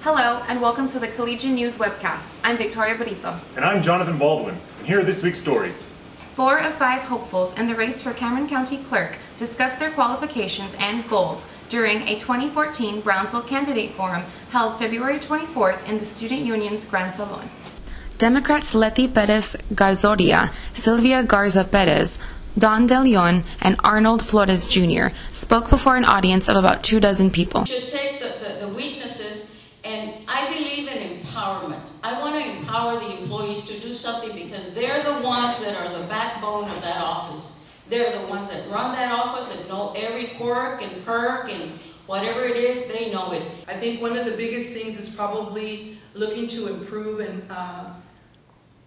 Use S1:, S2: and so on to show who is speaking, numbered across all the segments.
S1: Hello, and welcome to the Collegian News Webcast. I'm Victoria Brito.
S2: And I'm Jonathan Baldwin, and here are this week's stories.
S1: 4 of 5 hopefuls in the race for Cameron County Clerk discussed their qualifications and goals during a 2014 Brownsville Candidate Forum held February 24th in the Student Union's Grand Salon. Democrats Leti Perez Garzoria, Sylvia Garza Perez, Don De Leon, and Arnold Flores Jr. spoke before an audience of about 24 people.
S3: We should take the weaknesses, and I believe in empowerment. I want to empower the employees to do something because they're the ones that are the backbone of that office. They're the ones that run that office and know every quirk and perk and whatever it is, they know it.
S4: I think one of the biggest things is probably looking to improve and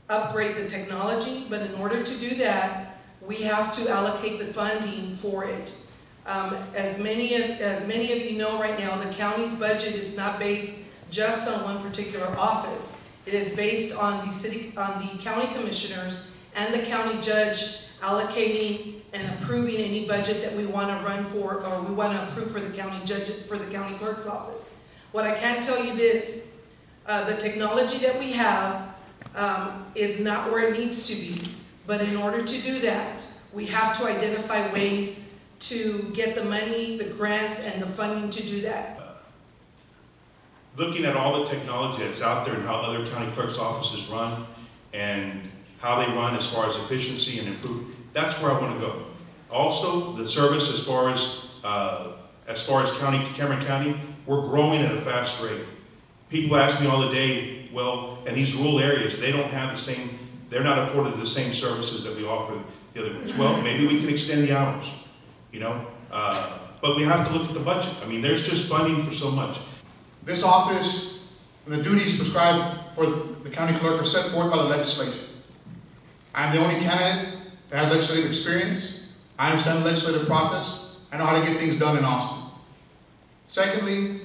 S4: upgrade the technology, but in order to do that, we have to allocate the funding for it. As many of you know right now, the county's budget is not based just on one particular office. It is based on the county commissioners and the county judge allocating and approving any budget that we want to run for, or we want to approve for the county judge, for the county clerk's office. What I can tell you is, the technology that we have is not where it needs to be. But in order to do that, we have to identify ways to get the money, the grants, and the funding to do that.
S5: Looking at all the technology that's out there and how other county clerk's offices run and how they run as far as efficiency and improvement, that's where I want to go. Also, the service as far as Cameron County, we're growing at a fast rate. People ask me all the day, well, in these rural areas, they don't have the same, they're not afforded the same services that we offer the other ones. Well, maybe we can extend the hours, you know? But we have to look at the budget. I mean, there's just funding for so much.
S6: This office and the duties prescribed for the county clerk are set forth by the legislature. I'm the only candidate that has legislative experience. I understand the legislative process. I know how to get things done in Austin. Secondly,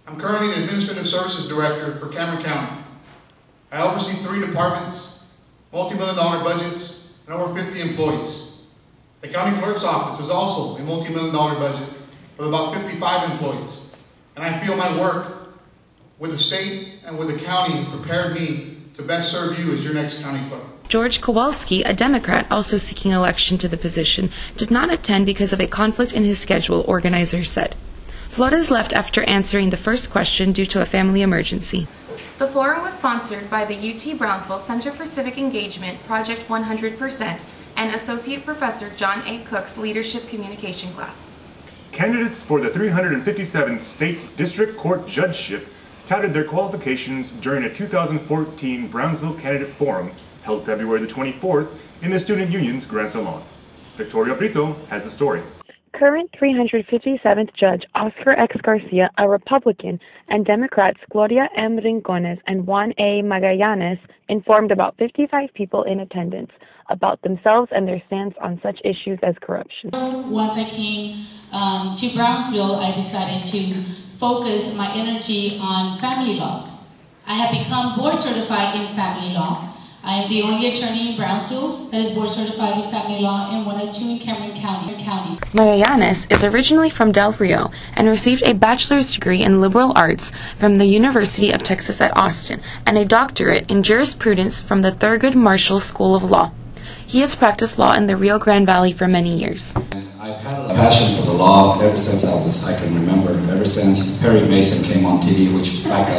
S6: I'm currently the Administrative Services Director for Cameron County. I oversee 3 departments, multi-million-dollar budgets, and over 50 employees. The county clerk's office is also a multi-million-dollar budget with about 55 employees. And I feel my work with the state and with the county has prepared me to best serve you as your next county clerk.
S1: George Kowalski, a Democrat also seeking election to the position, did not attend because of a conflict in his schedule, organizers said. Flores left after answering the first question due to a family emergency. The forum was sponsored by the UT Brownsville Center for Civic Engagement Project 100% and Associate Professor John A. Cook's Leadership Communication class.
S2: Candidates for the 357th State District Court Judgeship touted their qualifications during a 2014 Brownsville Candidate Forum held February the 24th in the Student Union's Grand Salon. Victoria Brito has the story.
S7: Current 357th Judge Oscar X. Garcia, a Republican, and Democrats Gloria M. Rincones and Juan A. Magallanes informed about 55 people in attendance about themselves and their stance on such issues as corruption.
S8: Once I came to Brownsville, I decided to focus my energy on family law. I have become board certified in family law. I am the only attorney in Brownsville that is board certified in family law and one of 2 in Cameron County.
S1: Magallanes is originally from Del Rio and received a bachelor's degree in liberal arts from the University of Texas at Austin and a doctorate in jurisprudence from the Thurgood Marshall School of Law. He has practiced law in the Rio Grande Valley for many years.
S9: I've had a passion for the law ever since I can remember, ever since Perry Mason came on TV, which was back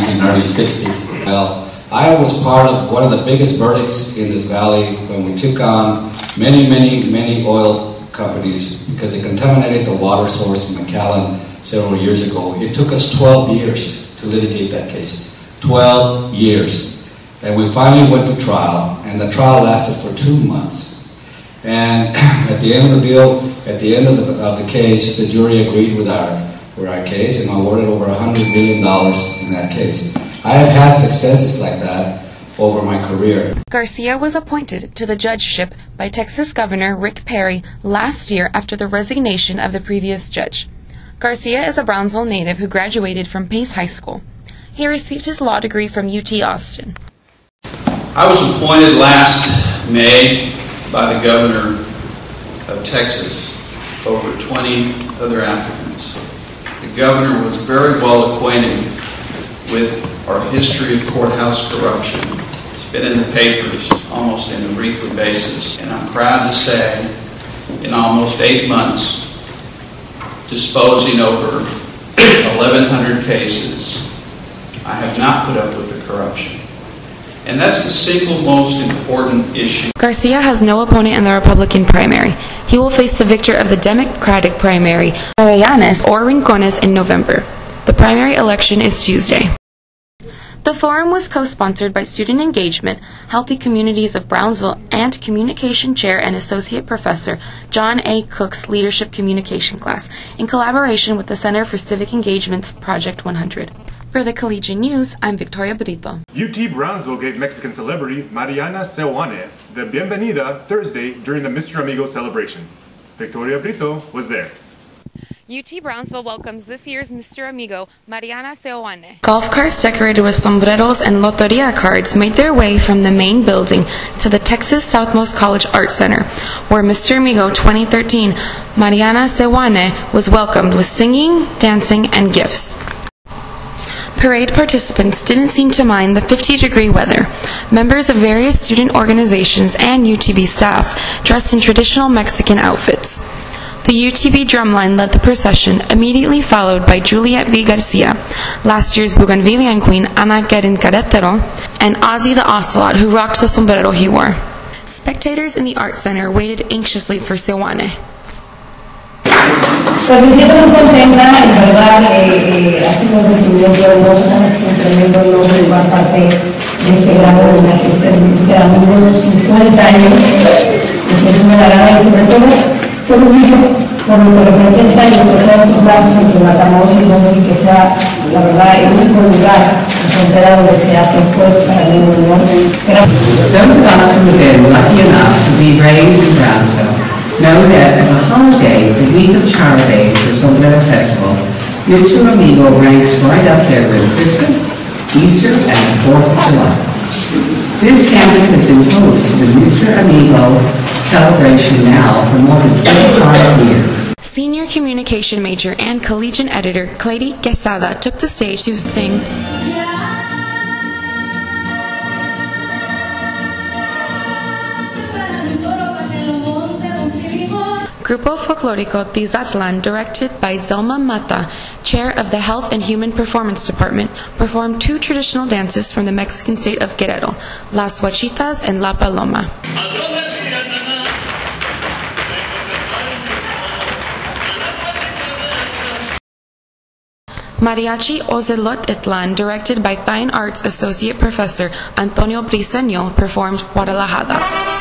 S9: in the early 60s. Well, I was part of one of the biggest verdicts in this valley when we took on many oil companies because they contaminated the water source in McAllen several years ago. It took us 12 years to litigate that case. 12 years. And we finally went to trial, and the trial lasted for 2 months. And at the end of the deal, at the end of the case, the jury agreed with our case and awarded over $100 million in that case. I have had successes like that over my career.
S1: Garcia was appointed to the judgeship by Texas Governor Rick Perry last year after the resignation of the previous judge. Garcia is a Brownsville native who graduated from Pace High School. He received his law degree from UT Austin.
S10: I was appointed last May by the governor of Texas over 20 other applicants. The governor was very well acquainted with our history of courthouse corruption. It's been in the papers almost on a weekly basis, and I'm proud to say, in almost 8 months, disposing over 1,100 cases, I have not put up with the corruption. And that's the single most important issue.
S1: Garcia has no opponent in the Republican primary. He will face the victor of the Democratic primary, Magallanes or Rincones, in November. The primary election is Tuesday. The forum was co-sponsored by Student Engagement, Healthy Communities of Brownsville, and Communication Chair and Associate Professor John A. Cook's Leadership Communication class, in collaboration with the Center for Civic Engagement's Project 100. For the Collegian News, I'm Victoria Brito.
S2: UT Brownsville gave Mexican celebrity Mariana Seoane the bienvenida Thursday during the Mr. Amigo celebration. Victoria Brito was there.
S1: UT Brownsville welcomes this year's Mr. Amigo, Mariana Seoane. Golf carts decorated with sombreros and loteria cards made their way from the main building to the Texas Southmost College Art Center, where Mr. Amigo 2013, Mariana Seoane, was welcomed with singing, dancing, and gifts. Parade participants didn't seem to mind the 50-degree weather. Members of various student organizations and UTB staff dressed in traditional Mexican outfits. The UTB drumline led the procession, immediately followed by Juliet V. Garcia, last year's Bougainvillean queen Ana Guerin Carretero, and Ozzy the Ocelot, who rocked the sombrero he wore. Spectators in the Art Center waited anxiously for Seoane.
S11: Pues me siento muy contenta, en verdad, así un recibimiento hermoso, es un tremendo honor formar parte de este gran homenaje, este amigo de sus 50 años, me siento muy halagada y sobre todo, qué orgullo por lo que representa y estrechar estos brazos entre Matamoros y Londres y que sea, la verdad, el único lugar en frontera donde se hace esto es para mí un honor. Gracias.
S12: Those of us who have been lucky enough to be raised in Brownsville know that as a holiday, the week of Charities or Sombrero Festival, Mr. Amigo ranks right up there with Christmas, Easter, and the 4th of July. This campus has been host to the Mr. Amigo celebration now for more than 25 years.
S1: Senior communication major and Collegian editor Clady Quesada took the stage to sing Grupo Folclórico Tizatlan, directed by Zelma Mata, chair of the Health and Human Performance Department, performed 2 traditional dances from the Mexican state of Guerrero, Las Huachitas and La Paloma. Mariachi Ozelotitlan, directed by Fine Arts Associate Professor Antonio Briceño, performed Guadalajara.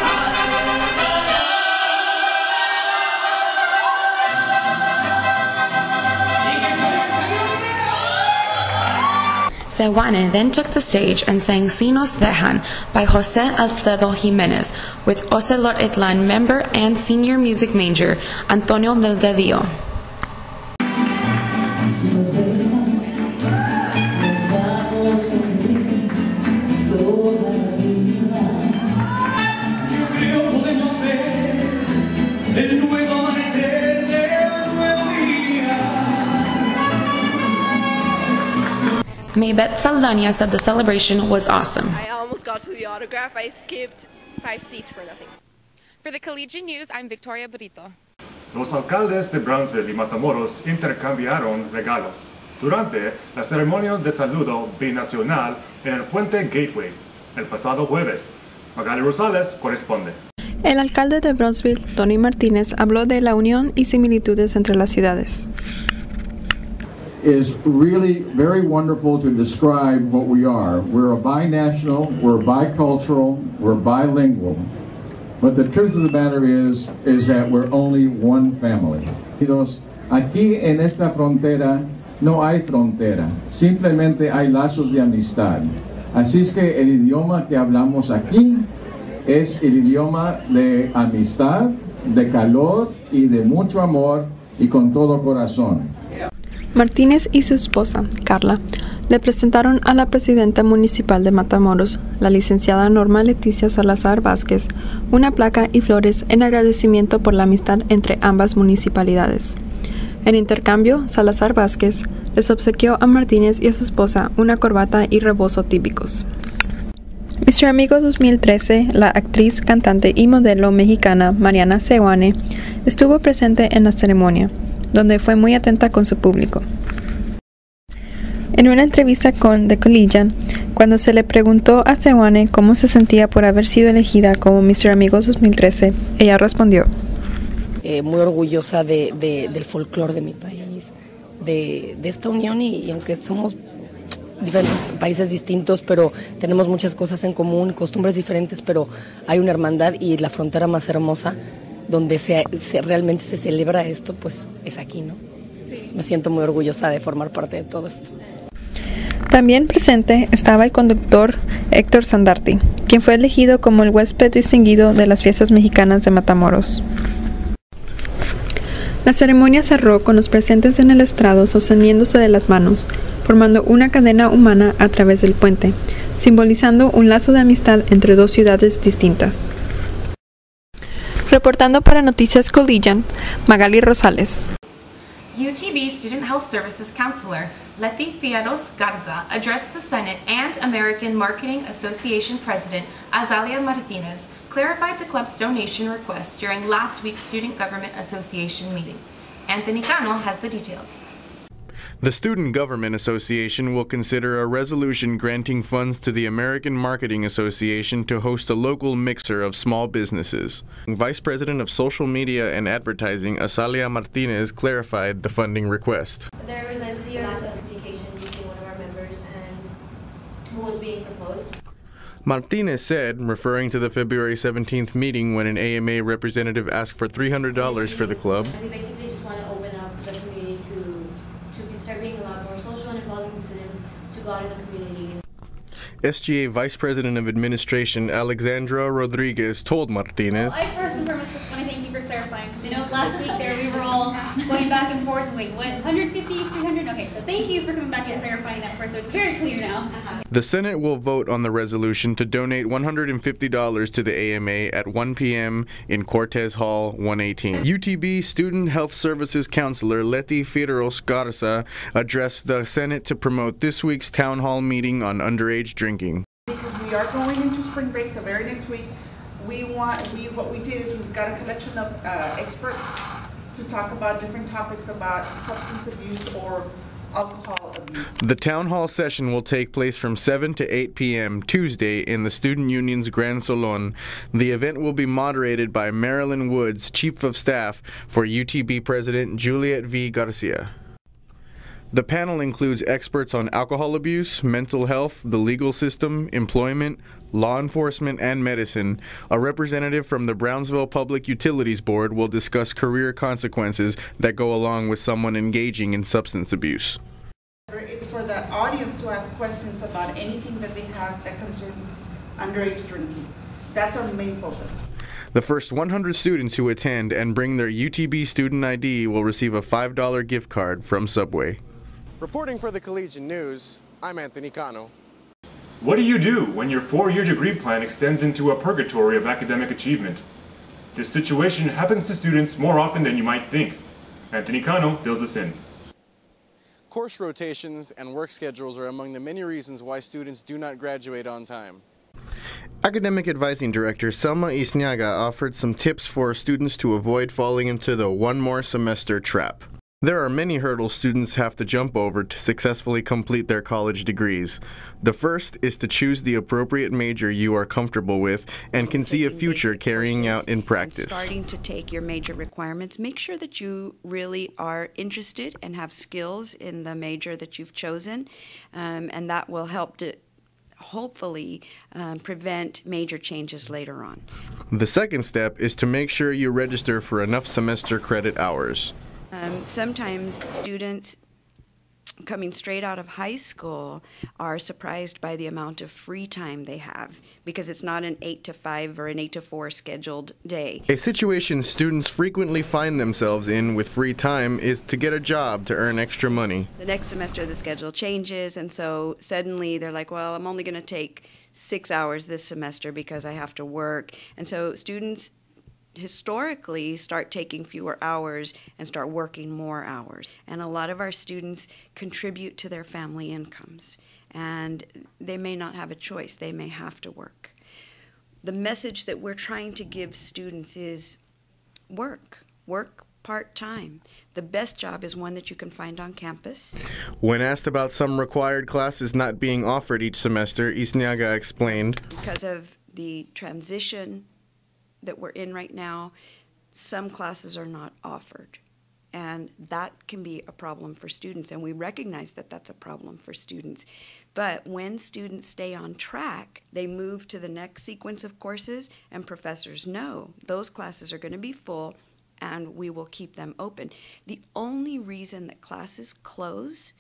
S1: Seoane then took the stage and sang Si Nos Dejan by Jose Alfredo Jimenez with Ozelotitlan member and senior music major Antonio Delgadillo. Maybeth Saldana said the celebration was awesome.
S13: I almost got to the autograph. I skipped 5 seats for nothing.
S1: For the Collegian News, I'm Victoria Brito.
S2: Los alcaldes de Brownsville y Matamoros intercambiaron regalos durante la ceremonia de saludo binacional en el Puente Gateway el pasado jueves. Magali Rosales corresponde.
S14: El alcalde de Brownsville, Tony Martínez, habló de la unión y similitudes entre las ciudades.
S15: Is really very wonderful to describe what we are. We're a binational, we're bicultural, we're bilingual. But the truth of the matter is that we're only one family. Aquí en esta frontera no hay frontera, simplemente hay lazos de amistad. Así es que el idioma que hablamos aquí es el idioma de amistad, de calor y de mucho amor y con todo corazón.
S14: Martínez y su esposa, Carla, le presentaron a la presidenta municipal de Matamoros, la licenciada Norma Leticia Salazar Vázquez, una placa y flores en agradecimiento por la amistad entre ambas municipalidades. En intercambio, Salazar Vázquez les obsequió a Martínez y a su esposa una corbata y rebozo típicos. Nuestro amigo 2013, la actriz, cantante y modelo mexicana Mariana Seoane, estuvo presente en la ceremonia, donde fue muy atenta con su público. En una entrevista con The Collegian, cuando se le preguntó a Seoane cómo se sentía por haber sido elegida como Mr. Amigos 2013, ella respondió:
S16: muy orgullosa del folclore de mi país, de esta unión y aunque somos diferentes países distintos, pero tenemos muchas cosas en común, costumbres diferentes, pero hay una hermandad y la frontera más hermosa donde realmente se celebra esto, pues es aquí, ¿no? Sí. Me siento muy orgullosa de formar parte de todo esto.
S14: También presente estaba el conductor Héctor Sandarti, quien fue elegido como el huésped distinguido de las fiestas mexicanas de Matamoros. La ceremonia cerró con los presentes en el estrado sosteniéndose de las manos, formando una cadena humana a través del puente, simbolizando un lazo de amistad entre dos ciudades distintas. Reportando para Noticias Collegian, Magali Rosales.
S1: UTB Student Health Services Counselor Leti Fierros Garza addressed the Senate, and American Marketing Association President Azalia Martinez clarified the club's donation request during last week's Student Government Association meeting. Anthony Cano has the details.
S17: The Student Government Association will consider a resolution granting funds to the American Marketing Association to host a local mixer of small businesses. Vice President of Social Media and Advertising, Azalia Martinez, clarified the funding request.
S18: There was a clear lack of communication between one of our members and who was being proposed.
S17: Martinez said, referring to the February 17th meeting when an AMA representative asked for $300 for the club,
S18: We basically just want to open up the community to start being a lot more social and involving students to go out in the community.
S17: SGA Vice President of Administration Alexandra Rodriguez told Martinez,
S19: Well, I first and foremost just want to thank you for clarifying, because last week there we were all going back and forth, wait, what, 150, 300? Okay, so thank you for coming back and clarifying that first, so it's very clear now.
S17: The Senate will vote on the resolution to donate $150 to the AMA at 1 p.m. in Cortez Hall 118. UTB Student Health Services Counselor Leti Fierros Garza addressed the Senate to promote this week's town hall meeting on underage drinking.
S20: Because we are going into spring break the very next week, what we did is we've got a collection of experts to talk about different topics about substance abuse or alcohol abuse.
S17: The town hall session will take place from 7 to 8 p.m. Tuesday in the Student Union's Grand Salon. The event will be moderated by Marilyn Woods, Chief of Staff for UTB President Juliet V. Garcia. The panel includes experts on alcohol abuse, mental health, the legal system, employment, law enforcement, and medicine. A representative from the Brownsville Public Utilities Board will discuss career consequences that go along with someone engaging in substance abuse.
S20: It's for the audience to ask questions about anything that they have that concerns underage drinking. That's our main focus.
S17: The first 100 students who attend and bring their UTB student ID will receive a $5 gift card from Subway.
S21: Reporting for the Collegian News, I'm Anthony Cano.
S2: What do you do when your 4-year degree plan extends into a purgatory of academic achievement? This situation happens to students more often than you might think. Anthony Cano fills us in.
S21: Course rotations and work schedules are among the many reasons why students do not graduate on time.
S17: Academic Advising Director Selma Isniaga offered some tips for students to avoid falling into the one more semester trap. There are many hurdles students have to jump over to successfully complete their college degrees. The first is to choose the appropriate major you are comfortable with and can see a future carrying out in practice.
S22: Starting to take your major requirements, make sure that you really are interested and have skills in the major that you've chosen, and that will help to hopefully prevent major changes later on.
S17: The second step is to make sure you register for enough semester credit hours.
S22: Sometimes students coming straight out of high school are surprised by the amount of free time they have because it's not an 8 to 5 or an 8 to 4 scheduled day.
S17: A situation students frequently find themselves in with free time is to get a job to earn extra money.
S22: The next semester the schedule changes, and so suddenly they're like, well, I'm only going to take 6 hours this semester because I have to work. And so students historically start taking fewer hours and start working more hours. And a lot of our students contribute to their family incomes, and they may not have a choice. They may have to work. The message that we're trying to give students is work part-time. The best job is one that you can find on campus.
S17: When asked about some required classes not being offered each semester, Isniaga explained,
S22: because of the transition that we're in right now, some classes are not offered. And that can be a problem for students, and we recognize that that's a problem for students. But when students stay on track, they move to the next sequence of courses, and professors know those classes are going to be full, and we will keep them open. The only reason that classes close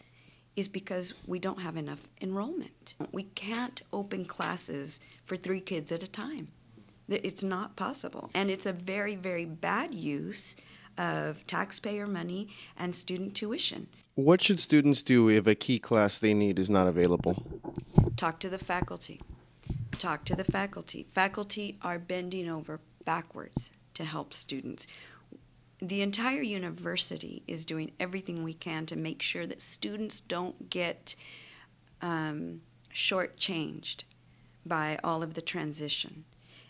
S22: is because we don't have enough enrollment. We can't open classes for 3 kids at a time. It's not possible. And it's a very, very bad use of taxpayer money and student tuition.
S21: What should students do if a key class they need is not available?
S22: Talk to the faculty. Talk to the faculty. Faculty are bending over backwards to help students. The entire university is doing everything we can to make sure that students don't get shortchanged by all of the transition.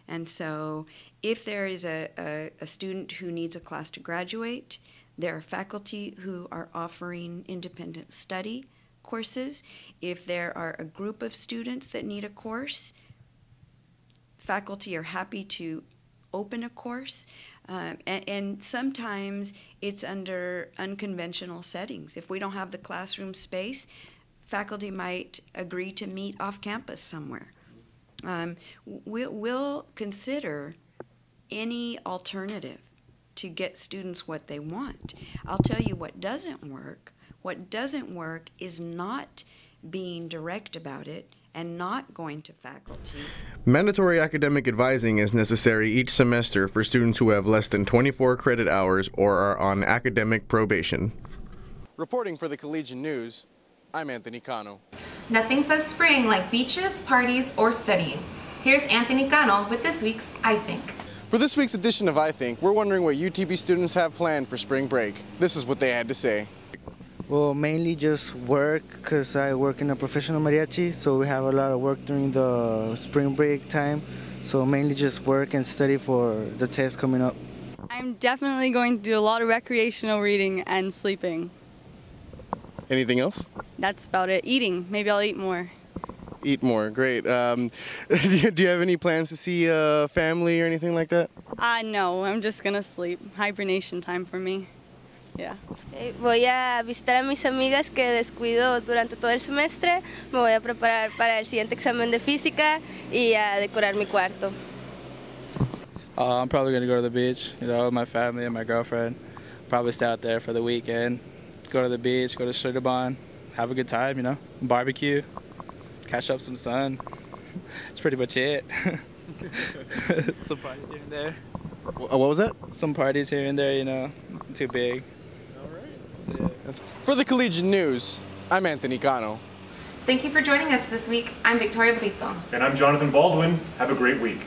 S22: And so if there is a student who needs a class to graduate, there are faculty who are offering independent study courses. If there are a group of students that need a course, faculty are happy to open a course. And sometimes it's under unconventional settings. If we don't have the classroom space, faculty might agree to meet off campus somewhere. We'll consider any alternative to get students what they want. I'll tell you what doesn't work. What doesn't work is not being direct about it and not going to faculty.
S17: Mandatory academic advising is necessary each semester for students who have less than 24 credit hours or are on academic probation.
S21: Reporting for the Collegian News, I'm Anthony Cano.
S1: Nothing says spring like beaches, parties, or studying. Here's Anthony Cano with this week's I Think.
S21: For this week's edition of I Think, we're wondering what UTB students have planned for spring break. This is what they had to say.
S3: Well, mainly just work, because I work in a professional mariachi, so we have a lot of work during the spring break time. So mainly just work and study for the test coming up.
S4: I'm definitely going to do a lot of recreational reading and sleeping.
S21: Anything else?
S4: That's about it. Eating. Maybe I'll eat more.
S21: Eat more, great. Do you have any plans to see family or anything like that?
S4: No, I'm just gonna sleep. Hibernation time for me. Yeah.
S23: Voy a visitar a mis amigas que descuido durante todo el semestre. Me voy a preparar para el siguiente examen de física y a decorar mi cuarto.
S24: I'm probably going to go to the beach, with my family and my girlfriend. Probably stay out there for the weekend. Go to the beach, go to Sugarban, have a good time, barbecue, catch up some sun. That's pretty much it. Some parties here and there.
S21: What was that?
S24: Some parties here and there, nothing too big.
S21: Yeah. For the Collegian News, I'm Anthony Cano.
S1: Thank you for joining us this week. I'm Victoria Brito.
S2: And I'm Jonathan Baldwin. Have a great week.